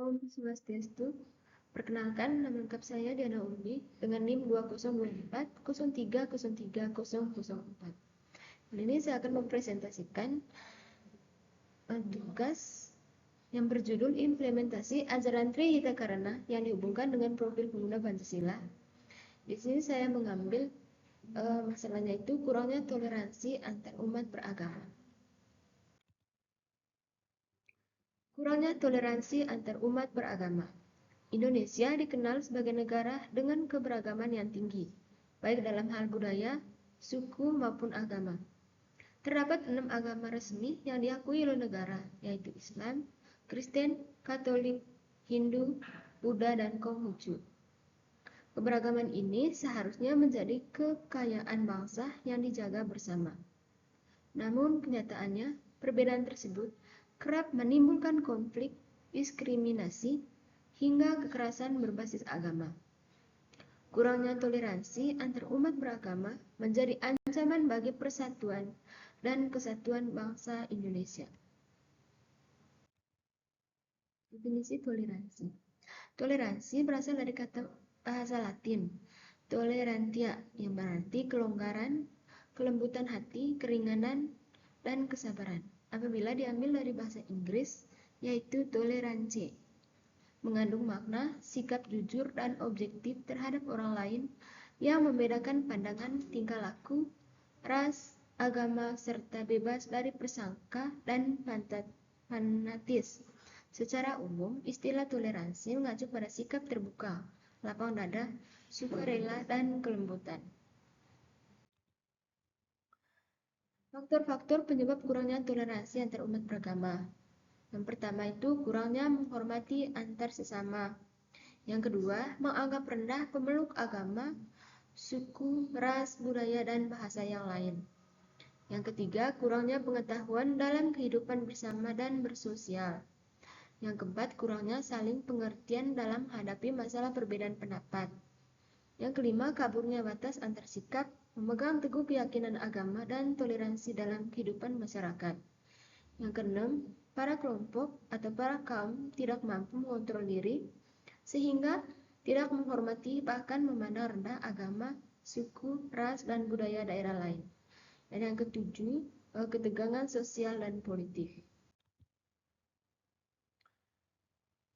Om Swastiastu. Perkenalkan, nama lengkap saya Diana Urbi dengan NIM 2024 Kali ini saya akan mempresentasikan tugas yang berjudul implementasi ajaran Tri Hita Karana yang dihubungkan dengan profil pemuda Pancasila. Di sini saya mengambil masalahnya itu kurangnya toleransi antar umat beragama. Kurangnya toleransi antar umat beragama. Indonesia dikenal sebagai negara dengan keberagaman yang tinggi, baik dalam hal budaya, suku, maupun agama. Terdapat 6 agama resmi yang diakui oleh negara, yaitu Islam, Kristen, Katolik, Hindu, Buddha, dan Konghucu. Keberagaman ini seharusnya menjadi kekayaan bangsa yang dijaga bersama. Namun kenyataannya, perbedaan tersebut kerap menimbulkan konflik, diskriminasi, hingga kekerasan berbasis agama. Kurangnya toleransi antar umat beragama menjadi ancaman bagi persatuan dan kesatuan bangsa Indonesia. Definisi toleransi. Toleransi berasal dari kata bahasa Latin, tolerantia, yang berarti kelonggaran, kelembutan hati, keringanan, dan kesabaran. Apabila diambil dari bahasa Inggris, yaitu tolerance, mengandung makna sikap jujur dan objektif terhadap orang lain yang membedakan pandangan, tingkah laku, ras, agama, serta bebas dari persangka dan fanatis. Secara umum, istilah toleransi mengacu pada sikap terbuka, lapang dada, sukarela, dan kelembutan. Faktor-faktor penyebab kurangnya toleransi antar umat beragama. Yang pertama itu kurangnya menghormati antar sesama. Yang kedua, menganggap rendah pemeluk agama, suku, ras, budaya, dan bahasa yang lain. Yang ketiga, kurangnya pengetahuan dalam kehidupan bersama dan bersosial. Yang keempat, kurangnya saling pengertian dalam menghadapi masalah perbedaan pendapat. Yang kelima, kaburnya batas antar sikap, memegang teguh keyakinan agama, dan toleransi dalam kehidupan masyarakat. Yang keenam, para kelompok atau para kaum tidak mampu mengontrol diri, sehingga tidak menghormati bahkan memandang rendah agama, suku, ras, dan budaya daerah lain. Dan yang ketujuh, ketegangan sosial dan politik.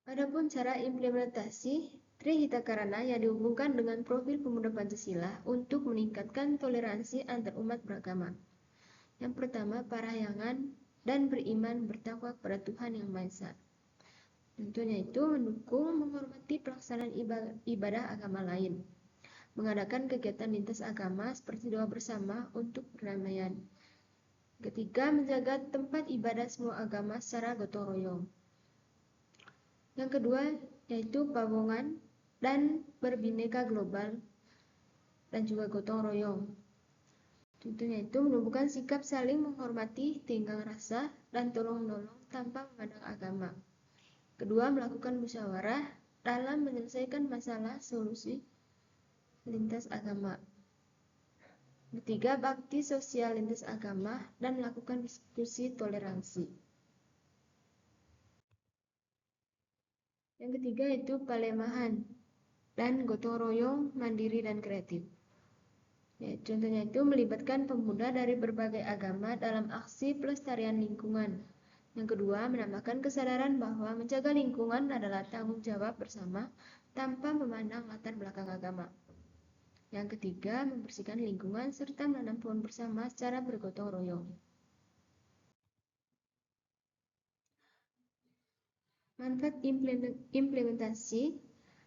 Adapun cara implementasi Tri Hita Karana yang dihubungkan dengan profil pemuda Pancasila untuk meningkatkan toleransi antar umat beragama. Yang pertama, parahyangan dan beriman bertakwa kepada Tuhan Yang Maha Esa. Tentunya itu mendukung menghormati pelaksanaan ibadah agama lain, mengadakan kegiatan lintas agama seperti doa bersama untuk perdamaian. Ketiga, menjaga tempat ibadah semua agama secara gotong royong. Yang kedua, yaitu pawongan dan berbineka global dan juga gotong royong. Tentunya itu menumbuhkan sikap saling menghormati, tenggang rasa, dan tolong-menolong tanpa memandang agama. Kedua, melakukan musyawarah dalam menyelesaikan masalah solusi lintas agama. Ketiga, bakti sosial lintas agama dan melakukan diskusi toleransi. Yang ketiga itu palemahan dan gotong royong, mandiri, dan kreatif. Ya, contohnya itu melibatkan pemuda dari berbagai agama dalam aksi pelestarian lingkungan. Yang kedua, menambahkan kesadaran bahwa menjaga lingkungan adalah tanggung jawab bersama tanpa memandang latar belakang agama. Yang ketiga, membersihkan lingkungan serta menanam pohon bersama secara bergotong royong. Manfaat implementasi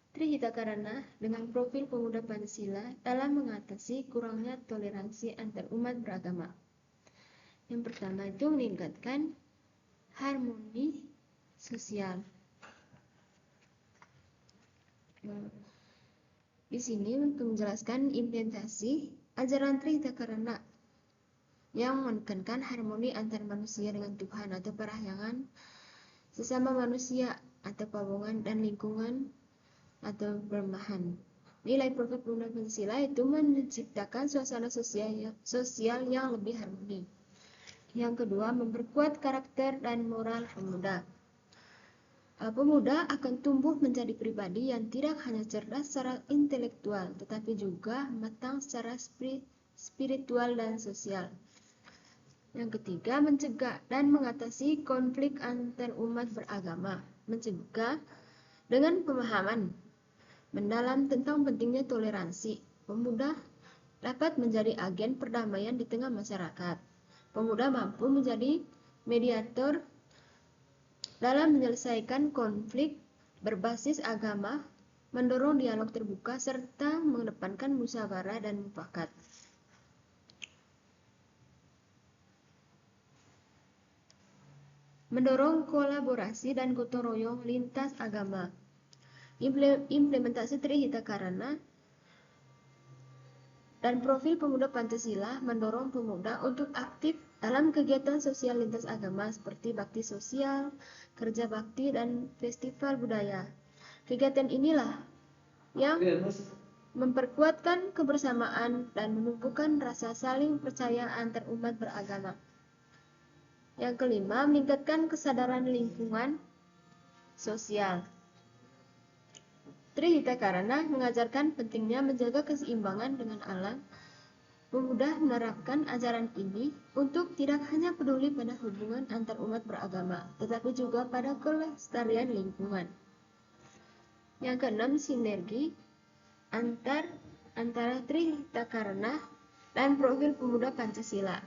Tri Hita Karana dengan profil pemuda Pancasila dalam mengatasi kurangnya toleransi antar umat beragama. Yang pertama itu meningkatkan harmoni sosial. Di sini untuk menjelaskan implementasi ajaran Tri Hita Karana yang menekankan harmoni antar manusia dengan Tuhan atau parahyangan, sesama manusia atau pawongan, dan lingkungan atau permahan. Nilai profil pemuda Pancasila itu menciptakan suasana sosial yang lebih harmoni. Yang kedua, memperkuat karakter dan moral pemuda. Pemuda akan tumbuh menjadi pribadi yang tidak hanya cerdas secara intelektual, tetapi juga matang secara spiritual dan sosial. Yang ketiga, mencegah dan mengatasi konflik antar umat beragama. Mencegah dengan pemahaman mendalam tentang pentingnya toleransi. Pemuda dapat menjadi agen perdamaian di tengah masyarakat. Pemuda mampu menjadi mediator dalam menyelesaikan konflik berbasis agama, mendorong dialog terbuka, serta mengedepankan musyawarah dan mufakat. Mendorong kolaborasi dan gotong royong lintas agama. Implementasi Trihitakarana dan profil pemuda Pancasila mendorong pemuda untuk aktif dalam kegiatan sosial lintas agama seperti bakti sosial, kerja bakti, dan festival budaya. Kegiatan inilah yang memperkuatkan kebersamaan dan menumbuhkan rasa saling percaya antar umat beragama. Yang kelima, meningkatkan kesadaran lingkungan sosial. Trihitakarana mengajarkan pentingnya menjaga keseimbangan dengan alam. Pemuda menerapkan ajaran ini untuk tidak hanya peduli pada hubungan antar umat beragama, tetapi juga pada kelestarian lingkungan. Yang keenam, sinergi antara Trihitakarana dan profil pemuda Pancasila.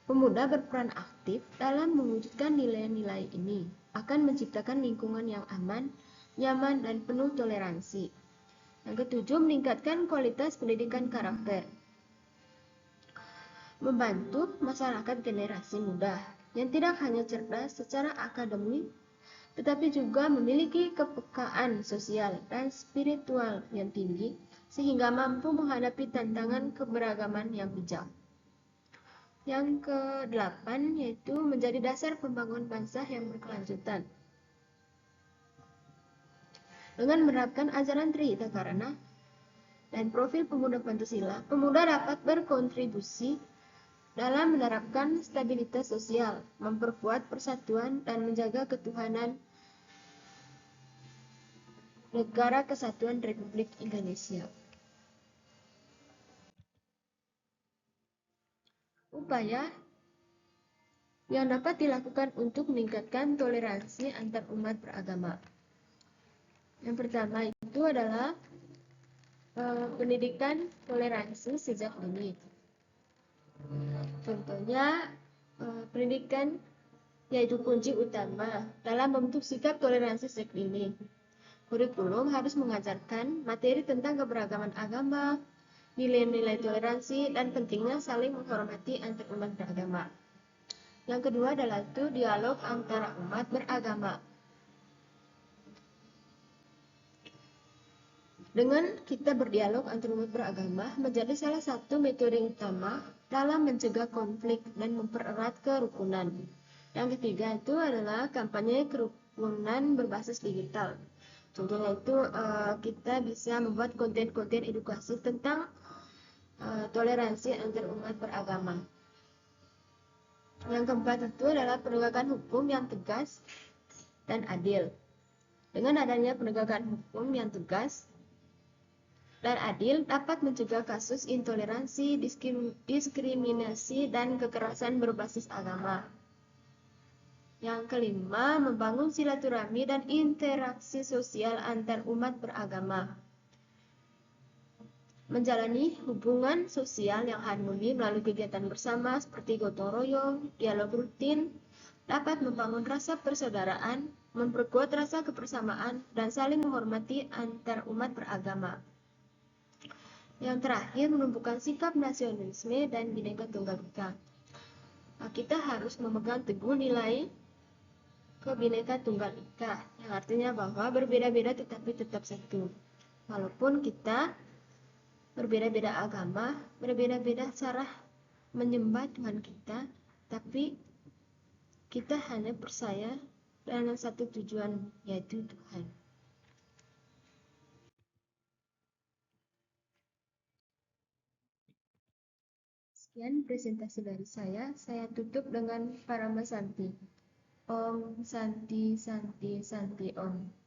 Pemuda berperan aktif dalam mewujudkan nilai-nilai ini, akan menciptakan lingkungan yang aman, nyaman, dan penuh toleransi. Yang ketujuh, meningkatkan kualitas pendidikan karakter. Membantu masyarakat generasi muda yang tidak hanya cerdas secara akademik, tetapi juga memiliki kepekaan sosial dan spiritual yang tinggi, sehingga mampu menghadapi tantangan keberagaman yang bijak. Yang ke-8 yaitu menjadi dasar pembangunan bangsa yang berkelanjutan. Dengan menerapkan ajaran Trihitakarana dan profil pemuda Pancasila, pemuda dapat berkontribusi dalam menerapkan stabilitas sosial, memperkuat persatuan, dan menjaga ketuhanan Negara Kesatuan Republik Indonesia. Upaya yang dapat dilakukan untuk meningkatkan toleransi antar umat beragama. Yang pertama itu adalah pendidikan toleransi sejak dini. Contohnya, pendidikan yaitu kunci utama dalam membentuk sikap toleransi sejak dini. Kurikulum harus mengajarkan materi tentang keberagaman agama, nilai-nilai toleransi, dan pentingnya saling menghormati antar umat beragama. Yang kedua adalah itu dialog antara umat beragama. Dengan kita berdialog antar umat beragama menjadi salah satu metode utama dalam mencegah konflik dan mempererat kerukunan. Yang ketiga itu adalah kampanye kerukunan berbasis digital. Contohnya itu kita bisa membuat konten-konten edukasi tentang toleransi antar umat beragama. Yang keempat itu adalah penegakan hukum yang tegas dan adil. Dengan adanya penegakan hukum yang tegas dan adil dapat mencegah kasus intoleransi, diskriminasi, dan kekerasan berbasis agama. Yang kelima, membangun silaturahmi dan interaksi sosial antar umat beragama. Menjalani hubungan sosial yang harmoni melalui kegiatan bersama seperti gotong royong, dialog rutin, dapat membangun rasa persaudaraan, memperkuat rasa kebersamaan, dan saling menghormati antar umat beragama. Yang terakhir, menumbuhkan sikap nasionalisme dan Bhinneka Tunggal Ika. Kita harus memegang teguh nilai Bhinneka Tunggal Ika, yang artinya bahwa berbeda-beda tetapi tetap satu. Walaupun kita berbeda-beda agama, berbeda-beda cara menyembah Tuhan kita, tapi kita hanya percaya dengan satu tujuan, yaitu Tuhan. Sekian presentasi dari saya tutup dengan Paramasanti. Om Santi Santi Santi Om.